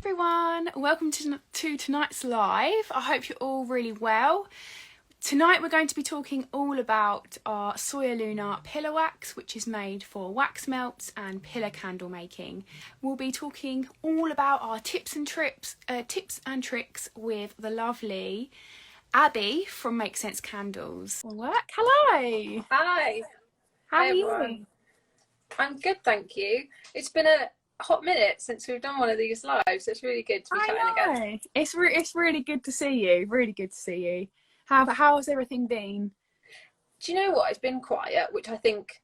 everyone, welcome to tonight's live. I hope you're all really well. Tonight we're going to be talking all about our SoyaLuna pillar wax, which is made for wax melts and pillar candle making. We'll be talking all about our tips and tricks with the lovely Abby from Make Sense Candles. Hello. Hi. How are everyone. you? I'm good, thank you. It's been a hot minute since we've done one of these lives. So it's really good to be chatting again. It's really good to see you. Really good to see you. How's everything been? Do you know what? It's been quiet, which I think,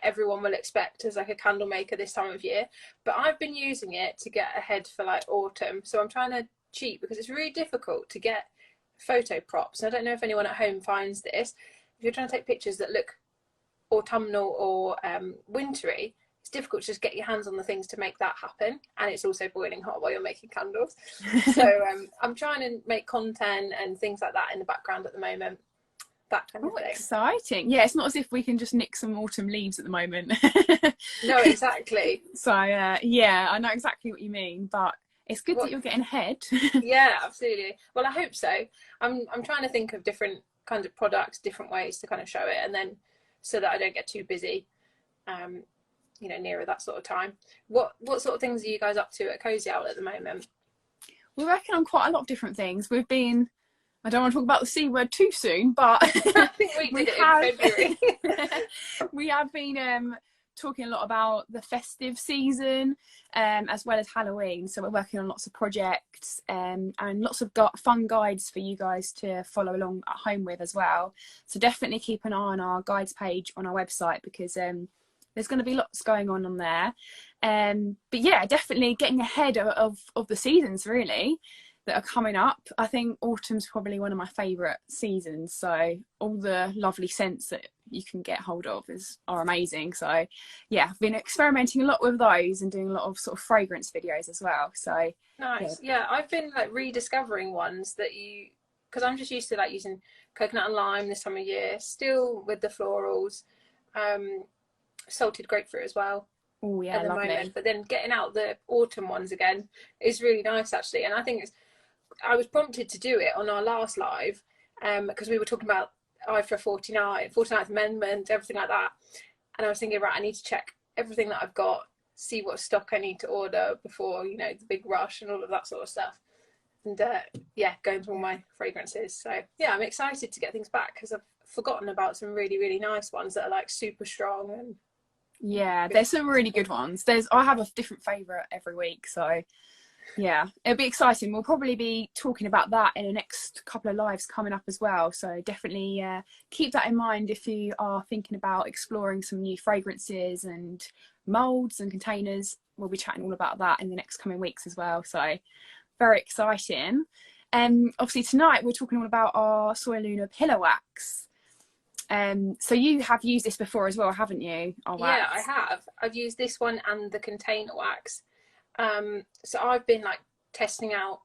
everyone will expect as like a candle maker this time of year. But I've been using it to get ahead for like autumn. So I'm trying to cheat because it's really difficult to get photo props. I don't know if anyone at home finds this. If you're trying to take pictures that look autumnal or wintry, it's difficult to just get your hands on the things to make that happen, and it's also boiling hot while you're making candles. So I'm trying to make content and things like that in the background at the moment, that kind of thing. Exciting. Yeah, it's not as if we can just nick some autumn leaves at the moment. No, exactly. So yeah, I know exactly what you mean, but it's good that you're getting ahead. Yeah, absolutely. Well, I hope so. I'm trying to think of different kinds of products, different ways to kind of show it, and then so that I don't get too busy, nearer that sort of time. What sort of things are you guys up to at Cosy Owl at the moment? We're working on quite a lot of different things. We've been, I don't want to talk about the C word too soon, but I think we did it in February. We have been talking a lot about the festive season as well as Halloween. So we're working on lots of projects and lots of fun guides for you guys to follow along at home with as well. So definitely keep an eye on our guides page on our website because there's going to be lots going on there. But yeah, definitely getting ahead of the seasons really that are coming up. I think autumn's probably one of my favourite seasons. So all the lovely scents that you can get hold of are amazing. So yeah, I've been experimenting a lot with those and doing a lot of sort of fragrance videos as well. So nice. Yeah, I've been like rediscovering ones that because I'm just used to like using coconut and lime this time of year, still with the florals, salted grapefruit as well. Oh yeah, at the lovely. moment, but then getting out the autumn ones again is really nice actually. And I think I was prompted to do it on our last live because we were talking about IFRA 49th Amendment, everything like that. And I was thinking, right, I need to check everything that I've got, see what stock I need to order before, the big rush and all of that sort of stuff. And going through all my fragrances. So yeah, I'm excited to get things back because I've forgotten about some really, really nice ones that are like super strong. And yeah, there's some really good ones. I have a different favourite every week. So yeah, it'll be exciting. We'll probably be talking about that in the next couple of lives coming up as well. So definitely keep that in mind if you are thinking about exploring some new fragrances and moulds and containers. We'll be chatting all about that in the next coming weeks as well. So very exciting. Obviously tonight we're talking all about our SoyaLuna pillar wax. So you have used this before as well, haven't you? Yeah, I have. I've used this one and the container wax. So I've been like testing out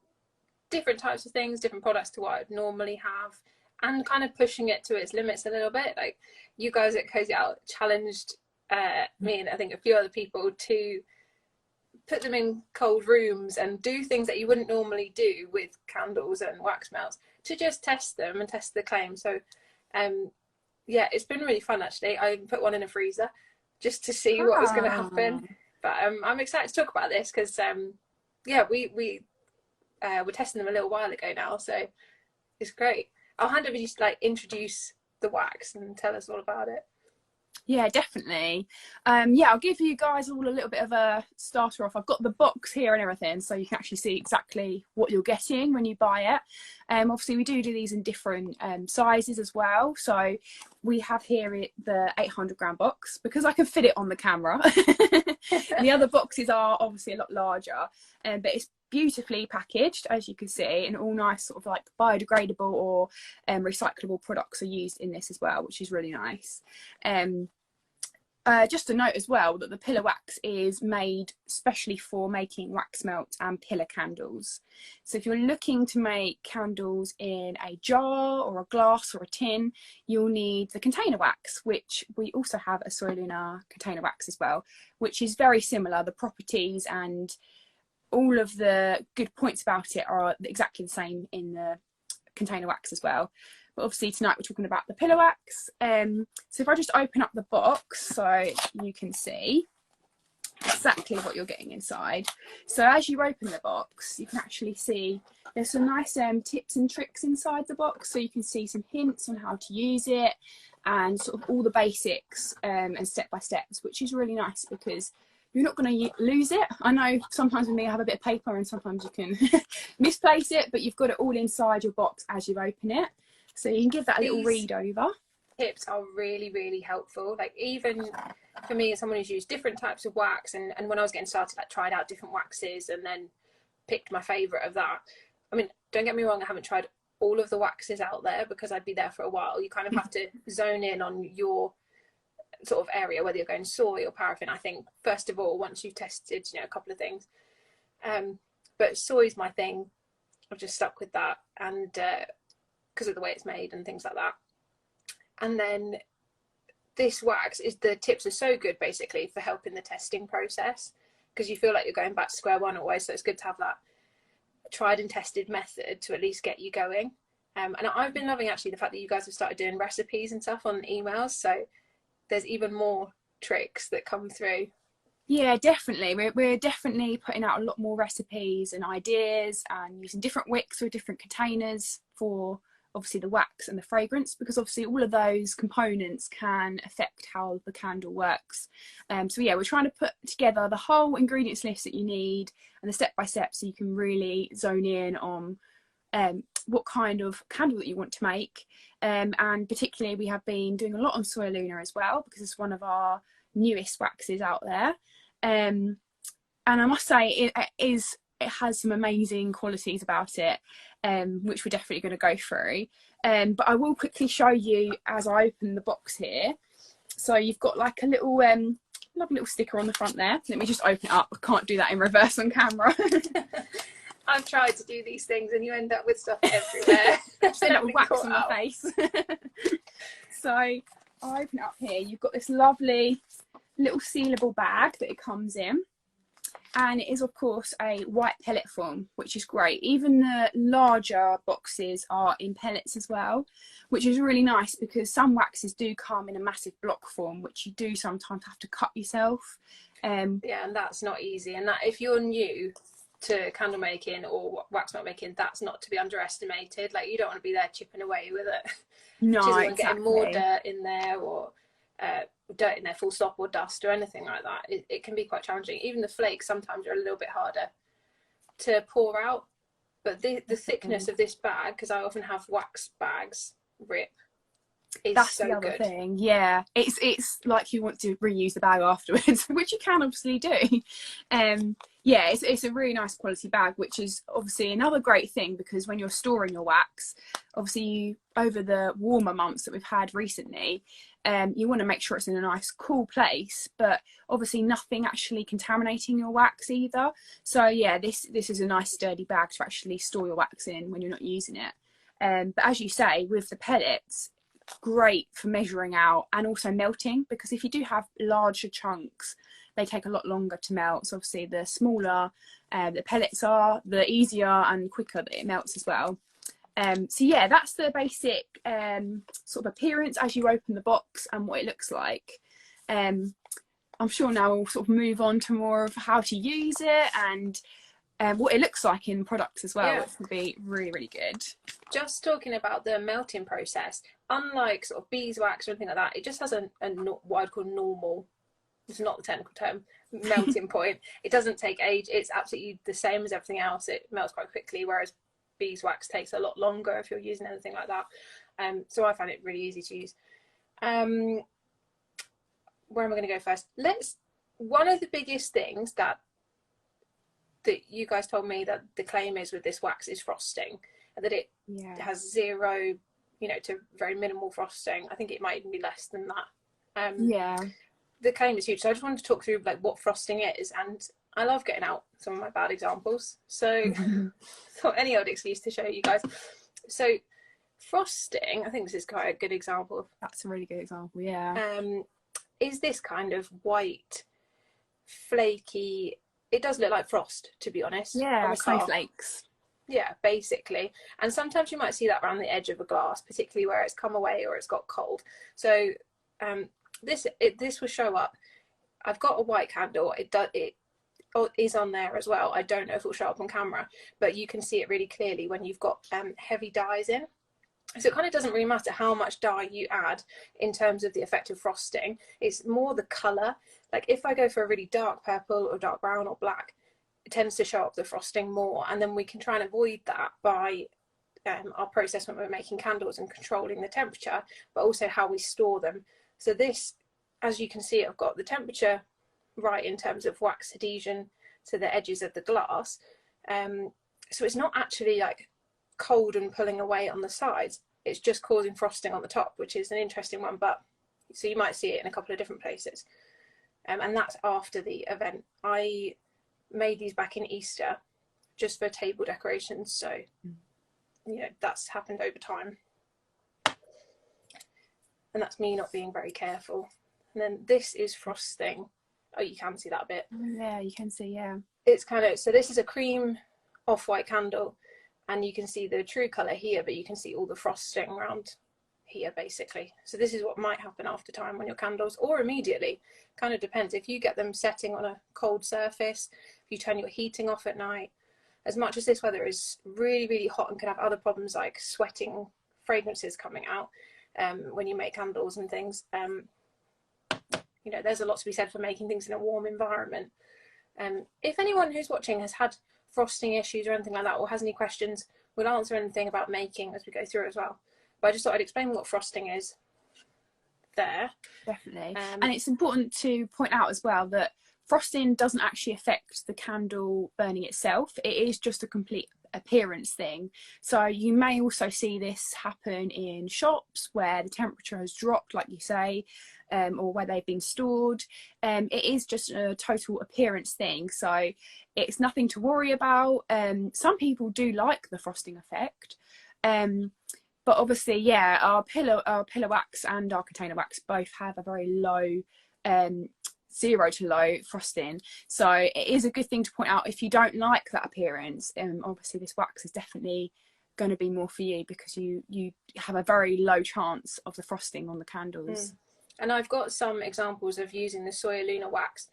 different types of things, different products to what I'd normally have, and kind of pushing it to its limits a little bit. Like you guys at Cosy Owl challenged me and I think a few other people to put them in cold rooms and do things that you wouldn't normally do with candles and wax melts, to just test them and test the claim. So yeah, it's been really fun actually. I put one in a freezer just to see what was going to happen. But I'm excited to talk about this because yeah, we were testing them a little while ago now, so it's great. I'll hand over to you to like introduce the wax and tell us all about it. Yeah, definitely. Yeah, I'll give you guys all a little bit of a starter off. I've got the box here and everything, so you can actually see exactly what you're getting when you buy it. Obviously, we do these in different sizes as well. So we have here the 800-gram box because I can fit it on the camera. The other boxes are obviously a lot larger, but it's beautifully packaged, as you can see, and all nice sort of like biodegradable or recyclable products are used in this as well, which is really nice. Just a note as well that the pillar wax is made specially for making wax melt and pillar candles. So if you're looking to make candles in a jar or a glass or a tin, you'll need the container wax, which we also have a SoyaLuna container wax as well, which is very similar. The properties and all of the good points about it are exactly the same in the container wax as well. But obviously tonight we're talking about the pillow wax. So if I just open up the box so you can see exactly what you're getting inside. So as you open the box, you can actually see there's some nice tips and tricks inside the box, so you can see some hints on how to use it and sort of all the basics and step-by-steps, which is really nice because you're not going to lose it. I know sometimes with me I have a bit of paper and sometimes you can misplace it, but you've got it all inside your box as you open it, so you can give that a little read over. Tips are really, really helpful. Like, even for me as someone who's used different types of wax, and when I was getting started, I tried out different waxes and then picked my favorite of that. I mean, don't get me wrong, I haven't tried all of the waxes out there because I'd be there for a while. You kind of have to zone in on your sort of area, whether you're going soy or paraffin. I think first of all, once you've tested, you know, a couple of things, but soy is my thing. I've just stuck with that, and because of the way it's made and things like that. And then this wax, is the tips are so good basically for helping the testing process, because you feel like you're going back to square one always, so it's good to have that tried and tested method to at least get you going. And I've been loving actually the fact that you guys have started doing recipes and stuff on emails, so there's even more tricks that come through. Yeah, definitely. We're definitely putting out a lot more recipes and ideas and using different wicks or different containers for obviously the wax and the fragrance, because obviously all of those components can affect how the candle works. So yeah, we're trying to put together the whole ingredients list that you need and the step-by-step, so you can really zone in on what kind of candle that you want to make. And particularly we have been doing a lot on SoyaLuna as well, because it's one of our newest waxes out there. And I must say it has some amazing qualities about it, which we're definitely going to go through. But I will quickly show you as I open the box here. So you've got like a little lovely little sticker on the front there. Let me just open it up. I can't do that in reverse on camera. I've tried to do these things and you end up with stuff everywhere. Just end up with wax on your face. So I open it up here. You've got this lovely little sealable bag that it comes in. And it is of course a white pellet form, which is great. Even the larger boxes are in pellets as well, which is really nice because some waxes do come in a massive block form, which you do sometimes have to cut yourself. Yeah, and that's not easy. And that, if you're new to candle making or wax melt making, that's not to be underestimated. Like, you don't want to be there chipping away with it. No, exactly. Getting more dirt in there, or dirt in there full stop, or dust or anything like that. It can be quite challenging. Even the flakes sometimes are a little bit harder to pour out, but the thickness of this bag, because I often have wax bags rip, is that's so the other good. thing. Yeah, it's like you want to reuse the bag afterwards, which you can obviously do. Yeah, it's a really nice quality bag, which is obviously another great thing, because when you're storing your wax, obviously over the warmer months that we've had recently, you want to make sure it's in a nice cool place, but obviously nothing actually contaminating your wax either. So yeah, this is a nice sturdy bag to actually store your wax in when you're not using it. But as you say, with the pellets, great for measuring out and also melting, because if you do have larger chunks, they take a lot longer to melt. So obviously the smaller the pellets are, the easier and quicker that it melts as well. So yeah, that's the basic sort of appearance as you open the box and what it looks like. I'm sure now we'll sort of move on to more of how to use it and what it looks like in products as well, Yeah. which would be really, really good. Just talking about the melting process, unlike sort of beeswax or anything like that, it just has what I'd call normal, it's not the technical term, melting point. It doesn't take age. It's absolutely the same as everything else. It melts quite quickly, whereas beeswax takes a lot longer if you're using anything like that. So I find it really easy to use. Where am I going to go first? One of the biggest things that you guys told me that the claim is with this wax is frosting, and that it has zero, to very minimal frosting. I think it might even be less than that. Yeah. The claim is huge. So I just wanted to talk through like what frosting is, and I love getting out some of my bad examples. So thought any old excuse to show you guys. So frosting, I think this is quite a good example. That's a really good example, yeah. Is this kind of white, flaky it does look like frost, to be honest, from Yeah, a car. snowflakes. Yeah, basically. And sometimes you might see that around the edge of a glass, particularly where it's come away or it's got cold. So this will show up. I've got a white candle. It is on there as well. I don't know if it'll show up on camera, but you can see it really clearly when you've got heavy dyes in. So it kind of doesn't really matter how much dye you add in terms of the effect of frosting. It's more the colour. Like if I go for a really dark purple or dark brown or black, it tends to show up the frosting more. And then we can try and avoid that by our process when we're making candles and controlling the temperature, but also how we store them. So this, as you can see, I've got the temperature right in terms of wax adhesion to the edges of the glass. So it's not actually like cold and pulling away on the sides, it's just causing frosting on the top, which is an interesting one. But so you might see it in a couple of different places, and that's after the event. I made these back in Easter just for table decorations, so you know that's happened over time, and that's me not being very careful. And then this is frosting. Oh, you can see that a bit. Yeah, you can see. Yeah, it's kind of, so this is a cream off-white candle, and you can see the true colour here, but you can see all the frosting around here basically. So this is what might happen after time on your candles, or immediately, kind of depends. If you get them setting on a cold surface, if you turn your heating off at night, as much as this weather is really, really hot and can have other problems like sweating fragrances coming out when you make candles and things, you know, there's a lot to be said for making things in a warm environment. If anyone who's watching has had frosting issues or anything like that, or has any questions, we'll answer anything about making as we go through as well. But I just thought I'd explain what frosting is there. Definitely. And it's important to point out as well that frosting doesn't actually affect the candle burning itself. It is just a complete appearance thing. So you may also see this happen in shops where the temperature has dropped, like you say, or where they've been stored. It is just a total appearance thing, so it's nothing to worry about. Some people do like the frosting effect, but obviously, yeah, our pillar wax and our container wax both have a very low 0 to low frosting, so it is a good thing to point out if you don't like that appearance. Obviously this wax is definitely going to be more for you, because you have a very low chance of the frosting on the candles. And I've got some examples of using the SoyaLuna wax.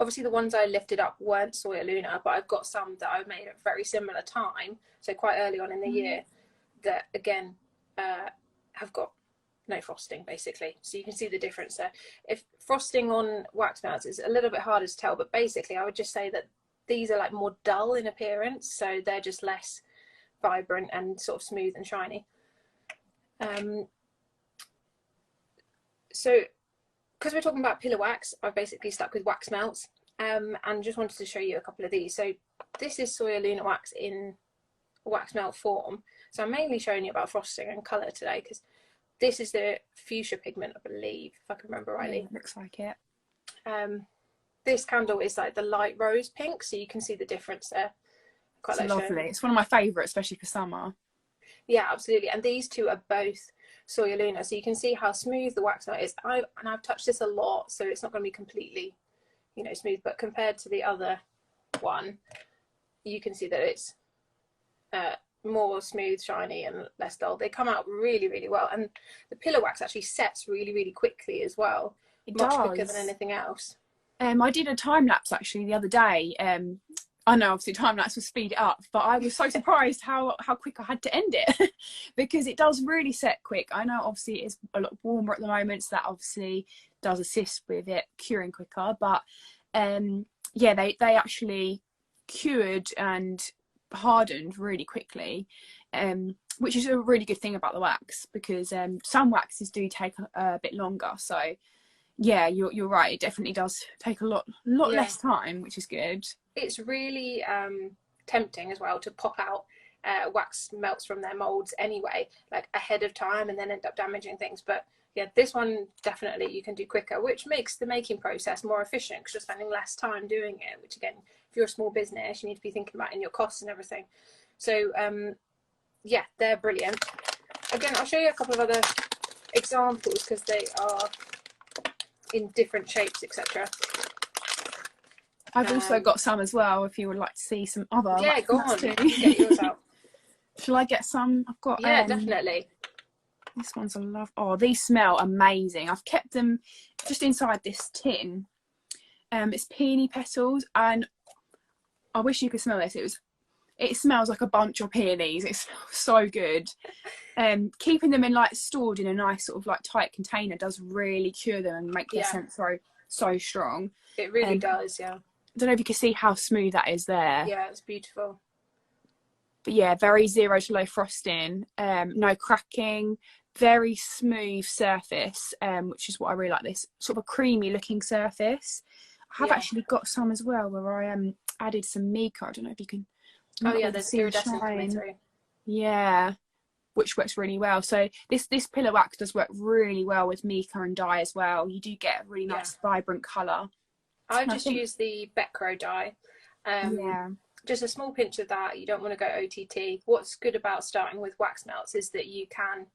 Obviously the ones I lifted up weren't SoyaLuna, but I've got some that I made at a very similar time, so quite early on in the year, that again have got no frosting basically. So you can see the difference there. If frosting on wax melts is a little bit harder to tell, but basically I would just say that these are like more dull in appearance, so they're just less vibrant and sort of smooth and shiny. So because we're talking about pillar wax, I've basically stuck with wax melts, and just wanted to show you a couple of these. So this is SoyaLuna wax in wax melt form. So I'm mainly showing you about frosting and colour today, because this is the fuchsia pigment, I believe, if I can remember rightly. Yeah, looks like it. This candle is like the light rose pink, so you can see the difference there. Quite it's lovely. It's one of my favourites, especially for summer. Yeah, absolutely. And these two are both SoyaLuna, so you can see how smooth the wax melt is. I've touched this a lot, so it's not going to be completely, you know, smooth. But compared to the other one, you can see that it's more smooth, shiny, and less dull. They come out really, really well, and the pillar wax actually sets really, really quickly as well. Much quicker than anything else. I did a time lapse actually the other day. I know obviously time lapse will speed it up, but I was so surprised how quick I had to end it because it does really set quick. I know obviously it's a lot warmer at the moment, so that obviously does assist with it curing quicker. But yeah, they actually cured and hardened really quickly, which is a really good thing about the wax, because some waxes do take a bit longer. So yeah, you're right, it definitely does take a lot less time, which is good. It's really tempting as well to pop out wax melts from their molds anyway, like ahead of time, and then end up damaging things. But yeah, this one definitely you can do quicker, which makes the making process more efficient because you're spending less time doing it, which again, if you're a small business, you need to be thinking about in your costs and everything. So yeah, they're brilliant. Again, I'll show you a couple of other examples because they are in different shapes, etc. I've also got some as well, if you would like to see some other Yeah, go wax on, too. get yours out. Shall I get some? I've got Yeah, definitely. this one's a love. Oh, these smell amazing. I've kept them just inside this tin. It's peony petals, and I wish you could smell this. It smells like a bunch of peonies. It smells so good. Keeping them in like stored in a nice sort of like tight container does really cure them and make their scent so strong. It really does, yeah. I don't know if you can see how smooth that is there. Yeah, it's beautiful. But yeah, very 0 to low frosting, no cracking, very smooth surface, which is what I really like, this sort of a creamy looking surface. I have actually got some as well where I added some mica. I don't know if you can. Oh yeah, there's iridescent coming through. Yeah, which works really well. So this pillar wax does work really well with mica and dye as well. You do get a really nice vibrant colour. I've just used the Becro dye. Just a small pinch of that. You don't want to go OTT. What's good about starting with wax melts is that you can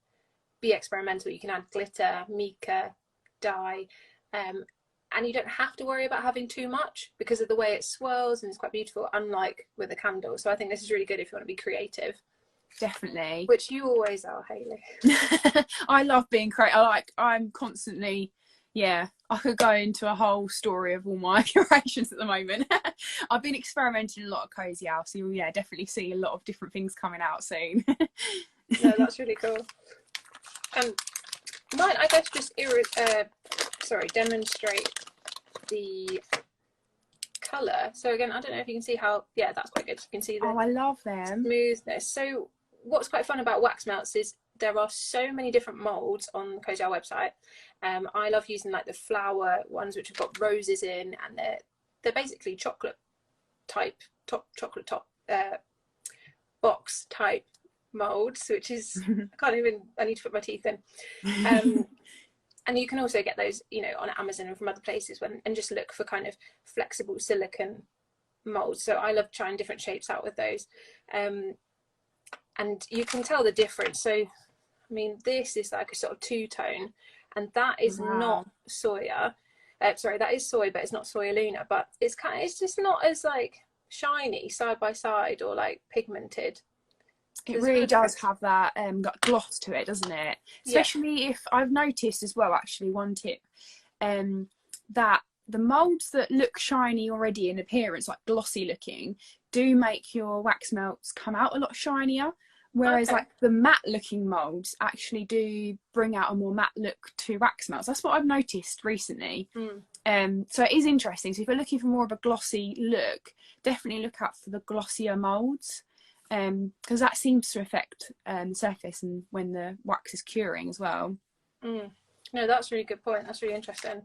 be experimental. You can add glitter, mica, dye, and you don't have to worry about having too much because of the way it swirls, and it's quite beautiful, unlike with a candle. So I think this is really good if you want to be creative. Definitely. Which you always are, Hayley. I love being creative. I'm constantly, I could go into a whole story of all my curations at the moment. I've been experimenting a lot at Cosy Owl, so you'll definitely see a lot of different things coming out soon. No, that's really cool. Mine, I guess, just demonstrate the colour. So again, I don't know if you can see how, that's quite good. You can see the I love them. Smoothness. So what's quite fun about wax melts is there are so many different moulds on the Cosy Owl website. I love using like the flower ones, which have got roses in, and they're basically chocolate box type moulds, which is I need to put my teeth in. And you can also get those, on Amazon and from other places and just look for kind of flexible silicone molds. So I love trying different shapes out with those. And you can tell the difference. So, I mean, this is like a sort of two-tone, and that is not Soya. Sorry, that is Soy, but it's not SoyaLuna. But it's just not as like shiny side by side or like pigmented. It really does have that gloss to it, doesn't it? Especially if I've noticed as well, actually, one tip, that the moulds that look shiny already in appearance, like glossy looking, do make your wax melts come out a lot shinier. Whereas like the matte looking moulds actually do bring out a more matte look to wax melts. That's what I've noticed recently. So it is interesting. So if you're looking for more of a glossy look, definitely look out for the glossier moulds. Because that seems to affect the surface and when the wax is curing as well. No, that's a really good point. That's really interesting.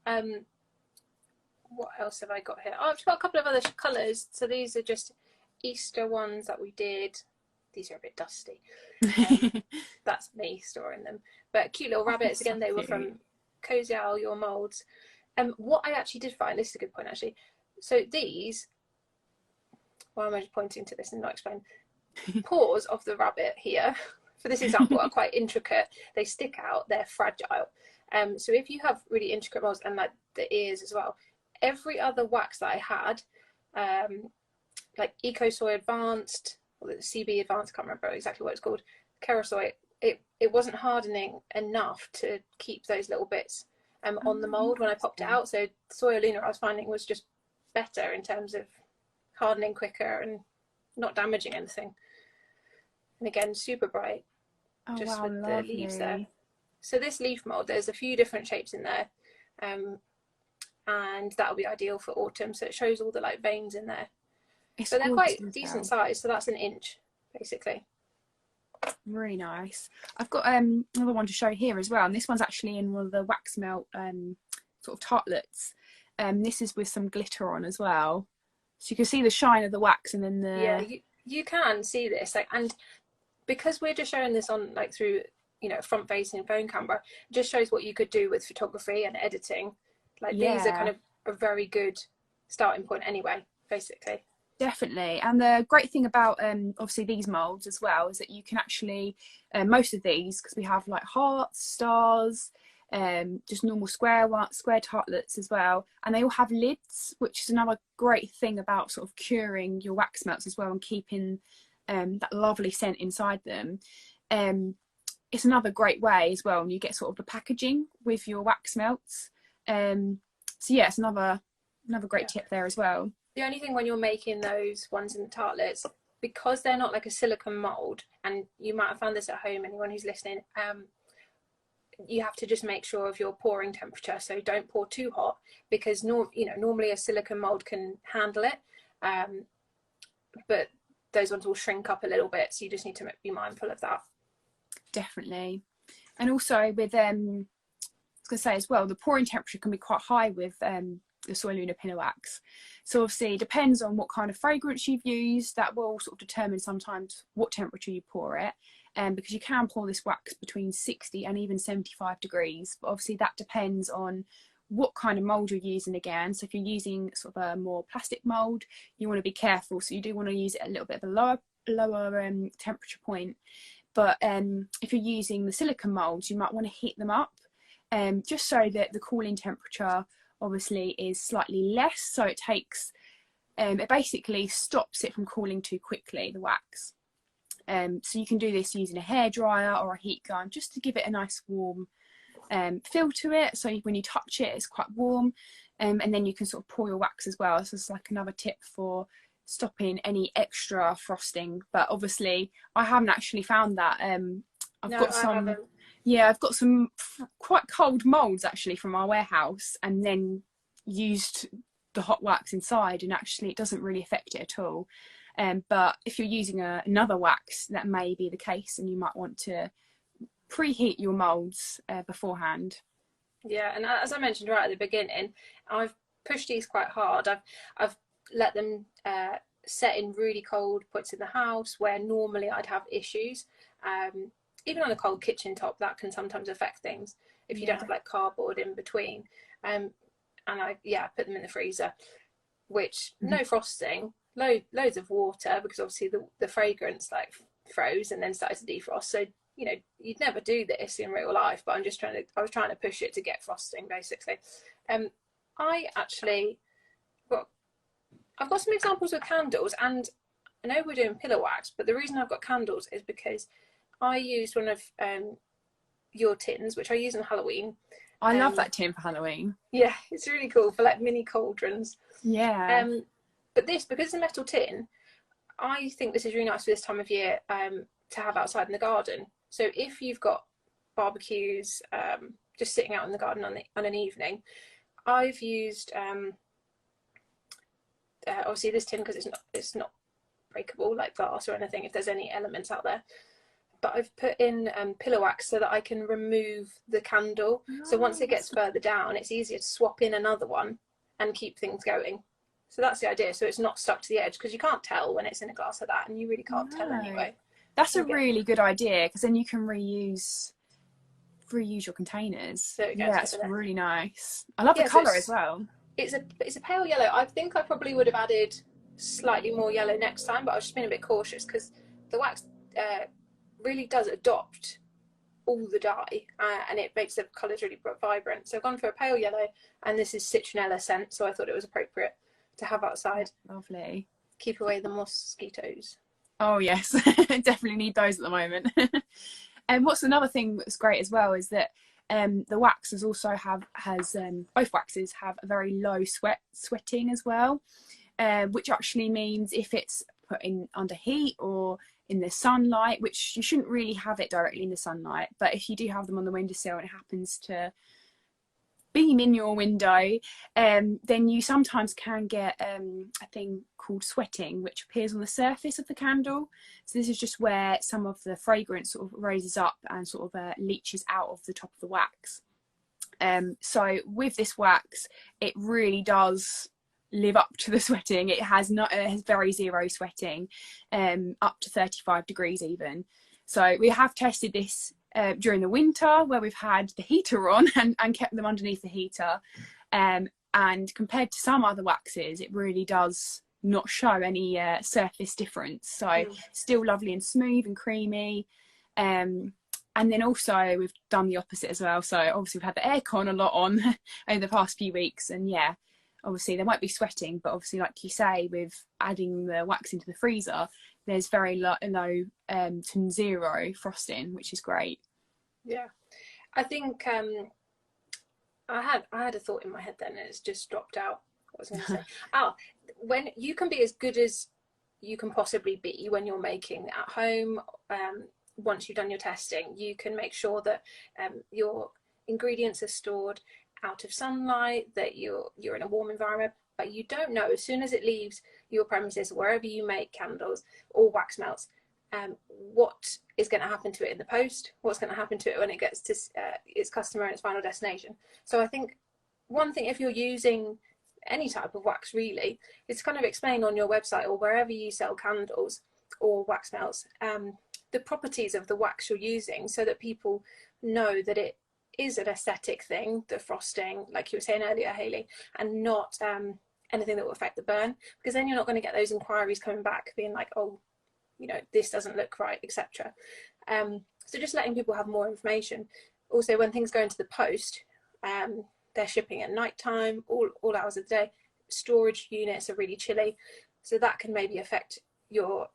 What else have I got here? Oh, I've got a couple of other colours. So these are just Easter ones that we did. These are a bit dusty. That's me storing them. But cute little rabbits. Again, they were from Cosy Owl, your moulds. What I actually did find, this is a good point actually. So these, why am I just pointing to this and not explain? Paws of the rabbit here, for this example, are quite intricate. They stick out, they're fragile. So if you have really intricate moulds, and like the ears as well, every other wax that I had, like Eco Soy Advanced, or the CB Advanced, I can't remember exactly what it's called, Kerasoy, it wasn't hardening enough to keep those little bits on the mould when I popped it out. So SoyaLuna, I was finding, was just better in terms of hardening quicker and not damaging anything. And again, super bright, with the leaves there. So this leaf mould, there's a few different shapes in there, and that'll be ideal for autumn. So it shows all the like veins in there. So they're quite decent size. So that's an inch, basically. Really nice. I've got another one to show here as well, and this one's actually in one of the wax melt sort of tartlets. This is with some glitter on as well, so you can see the shine of the wax, and then the you can see this, like, and because we're just showing this on like through front facing phone camera, it just shows what you could do with photography and editing. Like these are kind of a very good starting point anyway, basically. Definitely. And the great thing about obviously these moulds as well is that you can actually most of these, because we have like hearts, stars, just normal square tartlets as well, and they all have lids, which is another great thing about sort of curing your wax melts as well and keeping that lovely scent inside them. It's another great way as well, and you get sort of the packaging with your wax melts. So yeah, it's another great tip there as well. The only thing when you're making those ones in the tartlets, because they're not like a silicone mold, and you might have found this at home, anyone who's listening, you have to just make sure of your pouring temperature. So don't pour too hot, because normally a silicone mold can handle it, but those ones will shrink up a little bit, so you just need to be mindful of that. Definitely. And also with I was gonna say as well, the pouring temperature can be quite high with the SoyaLuna pillow wax. So obviously it depends on what kind of fragrance you've used. That will sort of determine sometimes what temperature you pour it, because you can pour this wax between 60 and even 75 degrees, but obviously that depends on what kind of mold you're using again. So if you're using sort of a more plastic mold, you want to be careful, so you do want to use it at a little bit of a lower temperature point. But if you're using the silicone molds, you might want to heat them up, just so that the cooling temperature obviously is slightly less, so it takes it basically stops it from cooling too quickly, the wax. So you can do this using a hairdryer or a heat gun, just to give it a nice warm feel to it, so when you touch it, it's quite warm, and then you can sort of pour your wax as well. So it's like another tip for stopping any extra frosting. But obviously I haven't actually found that. I've got some quite cold molds actually from our warehouse, and then used the hot wax inside, and actually it doesn't really affect it at all. But if you're using another wax, that may be the case, and you might want to preheat your molds beforehand. Yeah, and as I mentioned right at the beginning, I've pushed these quite hard. I've let them set in really cold points in the house where normally I'd have issues. Even on a cold kitchen top, that can sometimes affect things if you don't have like cardboard in between. And I put them in the freezer, which no frosting, loads of water, because obviously the fragrance like froze and then started to defrost. So you'd never do this in real life, but I was trying to push it to get frosting basically. I've got some examples of candles, and I know we're doing pillow wax, but the reason I've got candles is because I used one of your tins, which I use on Halloween. I love that tin for Halloween. Yeah, it's really cool for like mini cauldrons. Yeah. But because it's a metal tin, I think this is really nice for this time of year to have outside in the garden. So if you've got barbecues just sitting out in the garden on an evening, I've used obviously this tin, because it's not breakable like glass or anything if there's any elements out there, but I've put in pillow wax so that I can remove the candle. Nice. So once it gets further down, it's easier to swap in another one and keep things going. So that's the idea, so it's not stuck to the edge, because you can't tell when it's in a glass like that, and you really can't tell anyway. That's a really good idea, because then you can reuse your containers. So it's really nice. I love the colour as well. It's a pale yellow. I think I probably would have added slightly more yellow next time, but I've just been a bit cautious, because the wax really does adopt all the dye, and it makes the colours really vibrant. So I've gone for a pale yellow, and this is citronella scent, so I thought it was appropriate to have outside. Lovely. Keep away the mosquitoes. Oh yes, definitely need those at the moment. And what's another thing that's great as well is that the waxes also both waxes have a very low sweating as well, which actually means if it's put in under heat or in the sunlight, which you shouldn't really have it directly in the sunlight, but if you do have them on the windowsill and it happens to beam in your window, then you sometimes can get a thing called sweating, which appears on the surface of the candle. So this is just where some of the fragrance sort of raises up and sort of leaches out of the top of the wax. So with this wax, it really does live up to the sweating. It has very zero sweating, up to 35 degrees even. So we have tested this during the winter, where we've had the heater on and kept them underneath the heater, and compared to some other waxes, it really does not show any surface difference. So still lovely and smooth and creamy, And then also we've done the opposite as well. So obviously we've had the aircon a lot on over the past few weeks, and yeah, obviously they might be sweating, but obviously like you say, with adding the wax into the freezer, there's very low to zero frosting, which is great. Yeah, I think I had a thought in my head then, and it's just dropped out. What was I going to say? When you can be as good as you can possibly be when you're making at home, once you've done your testing, you can make sure that your ingredients are stored out of sunlight, that you're in a warm environment. But you don't know, as soon as it leaves your premises, wherever you make candles or wax melts, what is going to happen to it in the post, what's going to happen to it when it gets to its customer and its final destination. So I think one thing, if you're using any type of wax really, it's kind of explain on your website or wherever you sell candles or wax melts, the properties of the wax you're using, so that people know that it is an aesthetic thing, the frosting, like you were saying earlier, Hayley, and not anything that will affect the burn, because then you're not going to get those inquiries coming back being like, oh, you know, this doesn't look right, etc. So just letting people have more information. Also, when things go into the post, they're shipping at night time, all hours of the day. Storage units are really chilly, so that can maybe affect your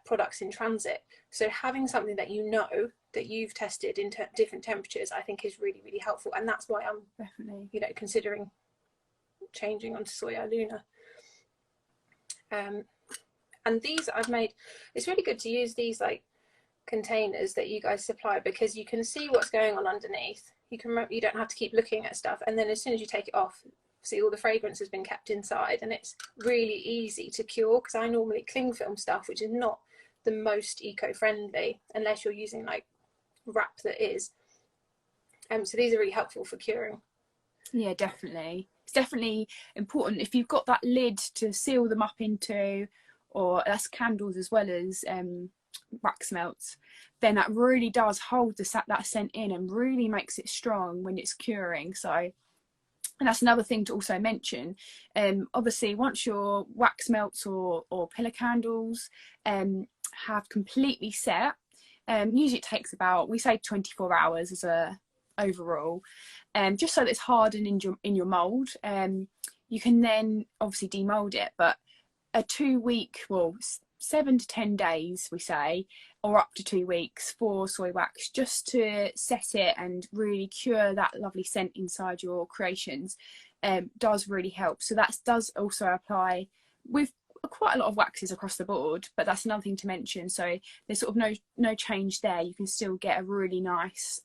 products in transit. So having something that you know that you've tested in different temperatures, I think is really, really helpful, and that's why I'm definitely, you know, considering changing onto SoyaLuna. And these I've made, it's really good to use these like containers that you guys supply, because you can see what's going on underneath. You don't have to keep looking at stuff, and then as soon as you take it off, see all the fragrance has been kept inside, and it's really easy to cure, because I normally cling film stuff, which is not the most eco-friendly unless you're using like wrap that is. So these are really helpful for curing. Yeah, definitely. It's definitely important if you've got that lid to seal them up into, or that's candles as well as wax melts, then that really does hold that scent in and really makes it strong when it's curing. So, and that's another thing to also mention. Obviously, once your wax melts or pillar candles have completely set, usually it takes about, we say 24 hours as a overall, just so that it's hardened in your mold. You can then obviously demold it, but a 2 week, well, 7 to 10 days we say, or up to 2 weeks for soy wax, just to set it and really cure that lovely scent inside your creations, does really help. So that does also apply with quite a lot of waxes across the board, but that's another thing to mention. So there's sort of no change there. You can still get a really nice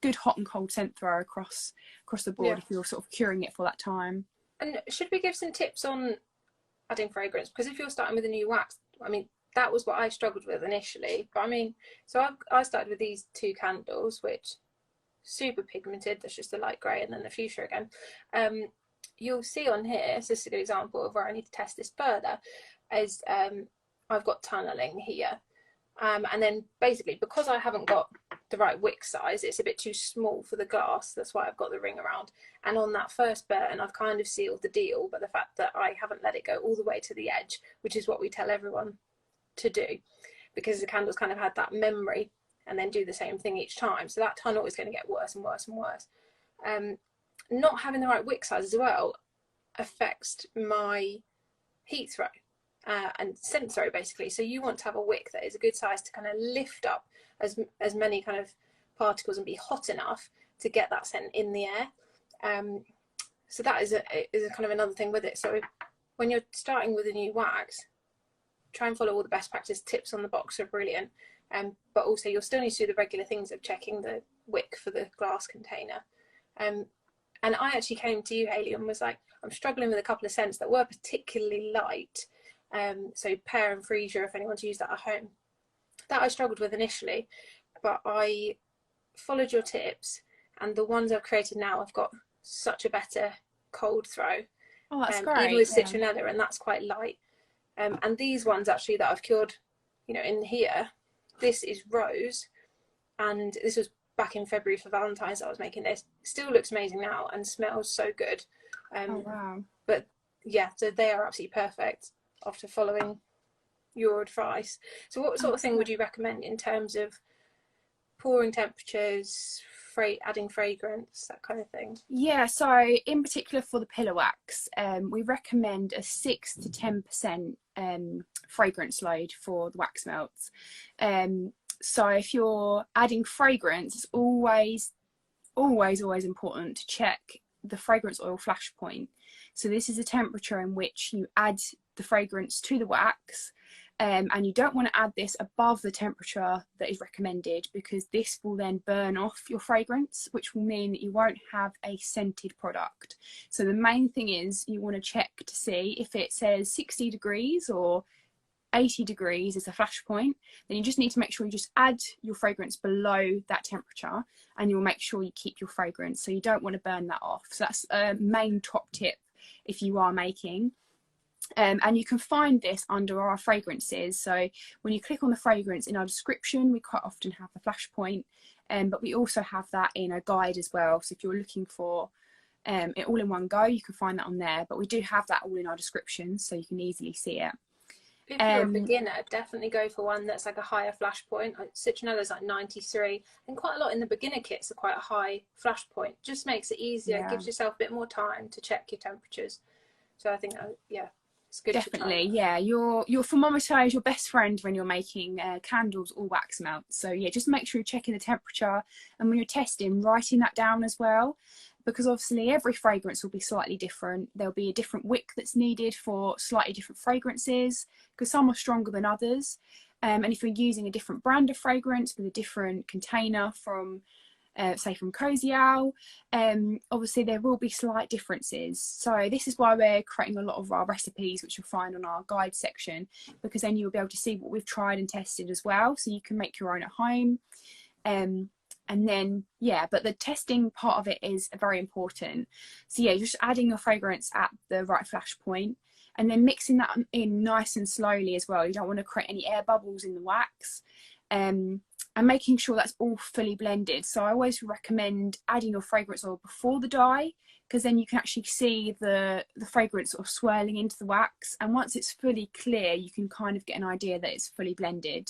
good hot and cold scent throw across the board, if you're sort of curing it for that time. And should we give some tips on adding fragrance? Because if you're starting with a new wax, I mean, that was what I struggled with initially. But I mean, so I started with these 2 candles, which super pigmented. That's just a light grey, and then the fuchsia again. You'll see on here, so this is a good example of where I need to test this further, is I've got tunnelling here. And then basically, because I haven't got the right wick size, it's a bit too small for the glass. That's why I've got the ring around. And on that first burn, I've kind of sealed the deal, but the fact that I haven't let it go all the way to the edge, which is what we tell everyone to do, because the candles kind of had that memory, and then do the same thing each time. So that tunnel is going to get worse and worse and worse. Not having the right wick size as well affects my heat throw. And scent throw basically. So you want to have a wick that is a good size to kind of lift up as many kind of particles and be hot enough to get that scent in the air. So that is a kind of another thing with it. So when you're starting with a new wax, try and follow all the best practice tips on the box are brilliant. But also you'll still need to do the regular things of checking the wick for the glass container. And I actually came to you, Hayley, and was like, I'm struggling with a couple of scents that were particularly light. So pear and freesia, if anyone's used that at home, that I struggled with initially, but I followed your tips, and the ones I've created now, I've got such a better cold throw. Oh, that's great. Even with citronella, and that's quite light. And these ones actually that I've cured, you know, in here, this is rose, and this was back in February for Valentine's. I was making this. Still looks amazing now and smells so good. Oh wow! But yeah, so they are absolutely perfect after following your advice. So what sort of thing would you recommend in terms of pouring temperatures, adding fragrance, that kind of thing? Yeah, so in particular for the pillar wax, we recommend a 6 to 10% fragrance load for the wax melts. So if you're adding fragrance, it's always important to check the fragrance oil flash point. So this is a temperature in which you add the fragrance to the wax, and you don't want to add this above the temperature that is recommended, because this will then burn off your fragrance, which will mean that you won't have a scented product. So the main thing is you want to check to see if it says 60 degrees or 80 degrees is a flash point. Then you just need to make sure you just add your fragrance below that temperature, and you'll make sure you keep your fragrance, so you don't want to burn that off. So that's a main top tip if you are making. And you can find this under our fragrances. So when you click on the fragrance in our description, we quite often have the flash point, but we also have that in a guide as well. So if you're looking for it all in one go, you can find that on there, but we do have that all in our description, so you can easily see it. If you're a beginner, definitely go for one that's like a higher flash point. Like Citronella's like 93, and quite a lot in the beginner kits are quite a high flash point. Just makes it easier, gives yourself a bit more time to check your temperatures. So I think, yeah, it's good. Definitely, yeah. Your thermometer is your best friend when you're making candles or wax melts. So yeah, just make sure you're checking the temperature, and when you're testing, writing that down as well, because obviously every fragrance will be slightly different. There'll be a different wick that's needed for slightly different fragrances, because some are stronger than others. And if you're using a different brand of fragrance with a different container from say from Cosy Owl, obviously there will be slight differences. So this is why we're creating a lot of our recipes, which you'll find on our guide section, because then you'll be able to see what we've tried and tested as well, so you can make your own at home. And then yeah, but the testing part of it is very important. So yeah, just adding your fragrance at the right flash point, and then mixing that in nice and slowly as well. You don't want to create any air bubbles in the wax, and making sure that's all fully blended. So I always recommend adding your fragrance oil before the dye, because then you can actually see the fragrance sort of swirling into the wax, and once it's fully clear, you can kind of get an idea that it's fully blended.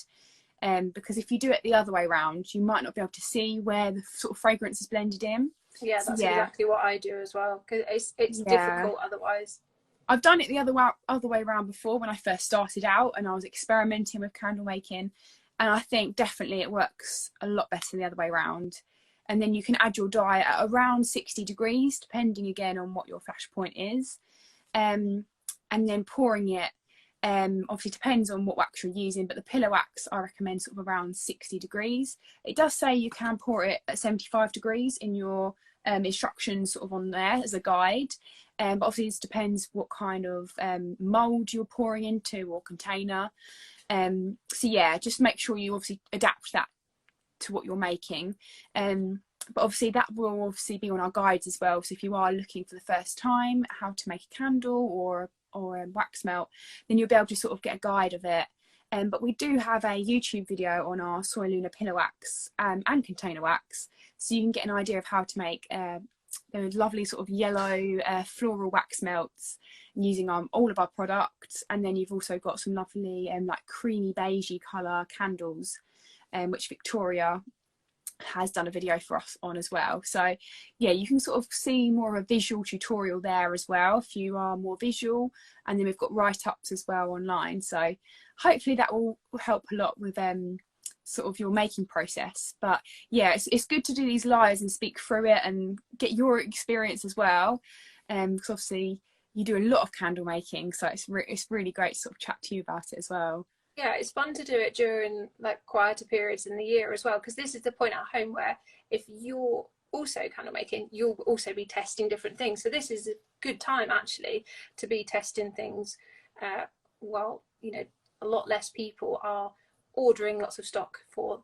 Because if you do it the other way around, you might not be able to see where the sort of fragrance is blended in. Yeah, that's exactly what I do as well, because it's difficult otherwise. I've done it the other way around before, when I first started out and I was experimenting with candle making, and I think definitely it works a lot better the other way around. And then you can add your dye at around 60 degrees, depending again on what your flash point is, and then pouring it. Obviously depends on what wax you're using, but the pillar wax I recommend sort of around 60 degrees. It does say you can pour it at 75 degrees in your instructions sort of on there as a guide, but obviously this depends what kind of mould you're pouring into or container. So yeah, just make sure you obviously adapt that to what you're making. But obviously that will obviously be on our guides as well, so if you are looking for the first time how to make a candle or a wax melt, then you'll be able to sort of get a guide of it. But we do have a YouTube video on our SoyaLuna pillar wax and container wax, so you can get an idea of how to make those lovely sort of yellow floral wax melts using all of our products. And then you've also got some lovely like creamy beigey colour candles, which Victoria has done a video for us on as well. So yeah, you can sort of see more of a visual tutorial there as well if you are more visual, and then we've got write-ups as well online, so hopefully that will help a lot with sort of your making process. But yeah, it's good to do these lives and speak through it and get your experience as well, because obviously you do a lot of candle making, so it's really great to sort of chat to you about it as well. Yeah, it's fun to do it during like quieter periods in the year as well, because this is the point at home where if you're also candle making, you'll also be testing different things. So this is a good time actually to be testing things while, you know, a lot less people are ordering lots of stock for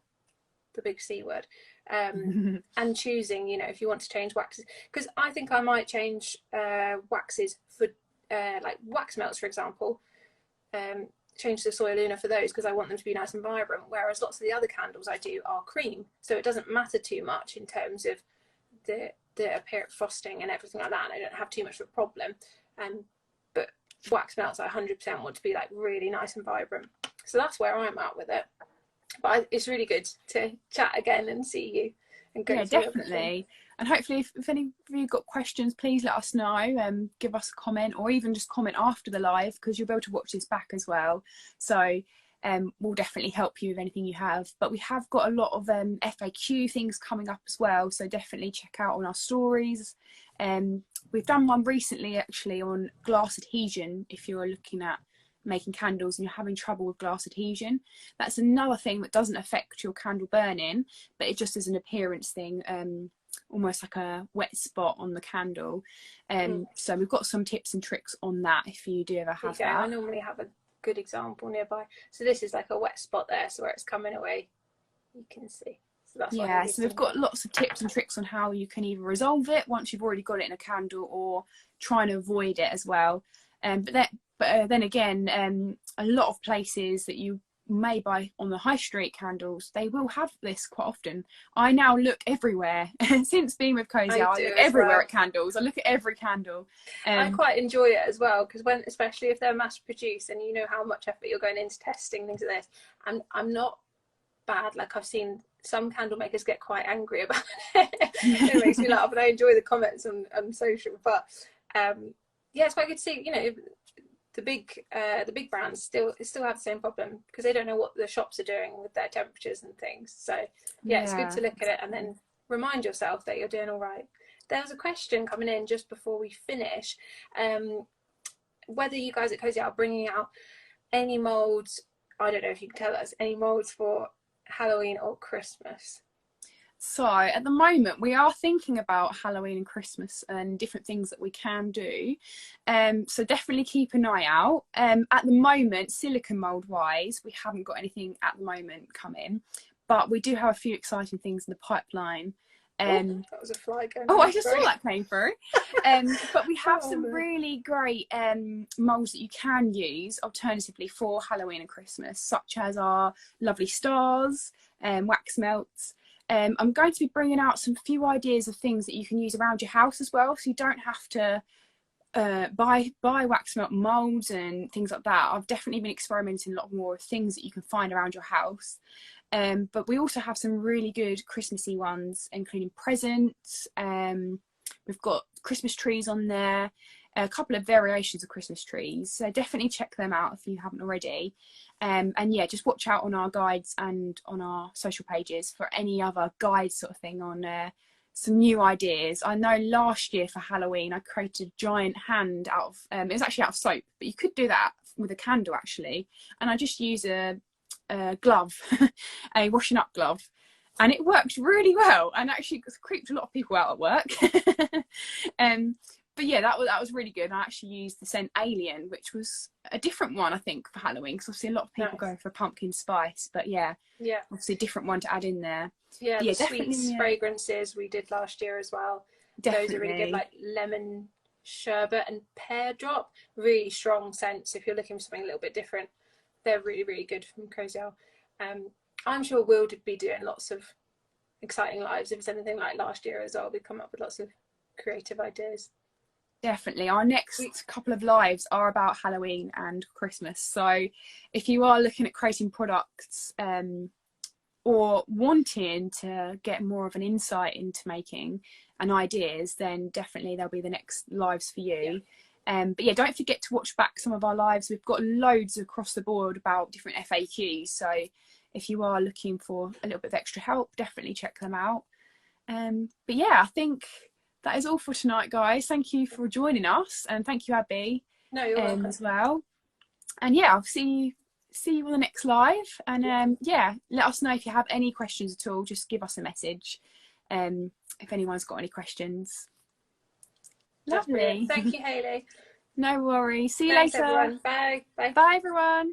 the big C word, and choosing, you know, if you want to change waxes, because I think I might change waxes for like wax melts, for example. Change the SoyaLuna for those because I want them to be nice and vibrant, whereas lots of the other candles I do are cream, so it doesn't matter too much in terms of the appearance, frosting and everything like that, and I don't have too much of a problem. But wax melts I 100% want to be like really nice and vibrant, so that's where I'm at with it. But it's really good to chat again and see you and go Yeah, through definitely. everything. And hopefully if any of you got questions, please let us know, give us a comment, or even just comment after the live, because you'll be able to watch this back as well. So we'll definitely help you with anything you have. But we have got a lot of FAQ things coming up as well, so definitely check out on our stories. We've done one recently actually on glass adhesion. If you're looking at making candles and you're having trouble with glass adhesion, that's another thing that doesn't affect your candle burning, but it just is an appearance thing, almost like a wet spot on the candle. So we've got some tips and tricks on that if you do ever have that. I normally have a good example nearby. So this is like a wet spot there, so where it's coming away you can see. So that's so we've got lots of tips and tricks on how you can either resolve it once you've already got it in a candle, or trying to avoid it as well. But then again, a lot of places that you may buy on the high street candles, they will have this quite often. I now look everywhere. Since being with Cosy Owl, I look everywhere at candles. I look at every candle. I quite enjoy it as well, because when, especially if they're mass produced and you know how much effort you're going into testing things like this, and I'm not bad, like I've seen some candle makers get quite angry about it. It makes me laugh, and I enjoy the comments on social. But yeah, it's quite good to see, you know, the big brands still have the same problem, because they don't know what the shops are doing with their temperatures and things. So yeah, it's good to look at it and then remind yourself that you're doing all right. There was a question coming in just before we finish, whether you guys at Cosy Owl are bringing out any molds. I don't know if you can tell us any molds for Halloween or Christmas. So at the moment we are thinking about Halloween and Christmas and different things that we can do, so definitely keep an eye out. At the moment, silicone mold wise, we haven't got anything at the moment coming, but we do have a few exciting things in the pipeline. That was a fly going. I just saw that came through. But we have some really great molds that you can use alternatively for Halloween and Christmas, such as our lovely stars, wax melts. I'm going to be bringing out some few ideas of things that you can use around your house as well, so you don't have to buy wax melt molds and things like that. I've definitely been experimenting a lot more with things that you can find around your house. But we also have some really good Christmassy ones, including presents. We've got Christmas trees on there, a couple of variations of Christmas trees, so definitely check them out if you haven't already. And yeah, just watch out on our guides and on our social pages for any other guides sort of thing on some new ideas. I know last year for Halloween I created a giant hand out of it was actually out of soap, but you could do that with a candle actually, and I just use a glove, a washing up glove, and it worked really well and actually creeped a lot of people out at work. But yeah, that was really good. I actually used the scent Alien, which was a different one I think for Halloween, because obviously a lot of people go for pumpkin spice, but yeah, obviously a different one to add in there. The sweet fragrances we did last year as well. Definitely. Those are really good, like lemon sherbet and pear drop, really strong scents if you're looking for something a little bit different. They're really, really good from Cosy Owl. I'm sure we'll be doing lots of exciting lives if it's anything like last year as well. We come up with lots of creative ideas. Definitely. Our next couple of lives are about Halloween and Christmas. So if you are looking at creating products or wanting to get more of an insight into making and ideas, then definitely there'll be the next lives for you. But yeah, don't forget to watch back some of our lives. We've got loads across the board about different FAQs. So if you are looking for a little bit of extra help, definitely check them out. But yeah, I think that is all for tonight, guys. Thank you for joining us, and thank you, Abby. No, you're welcome. As well. And yeah, I'll see you on the next live. And yeah, let us know if you have any questions at all. Just give us a message if anyone's got any questions. Lovely. Thank you, Hayley. No worries. See you Thanks, later. Everyone. Bye. Bye, everyone.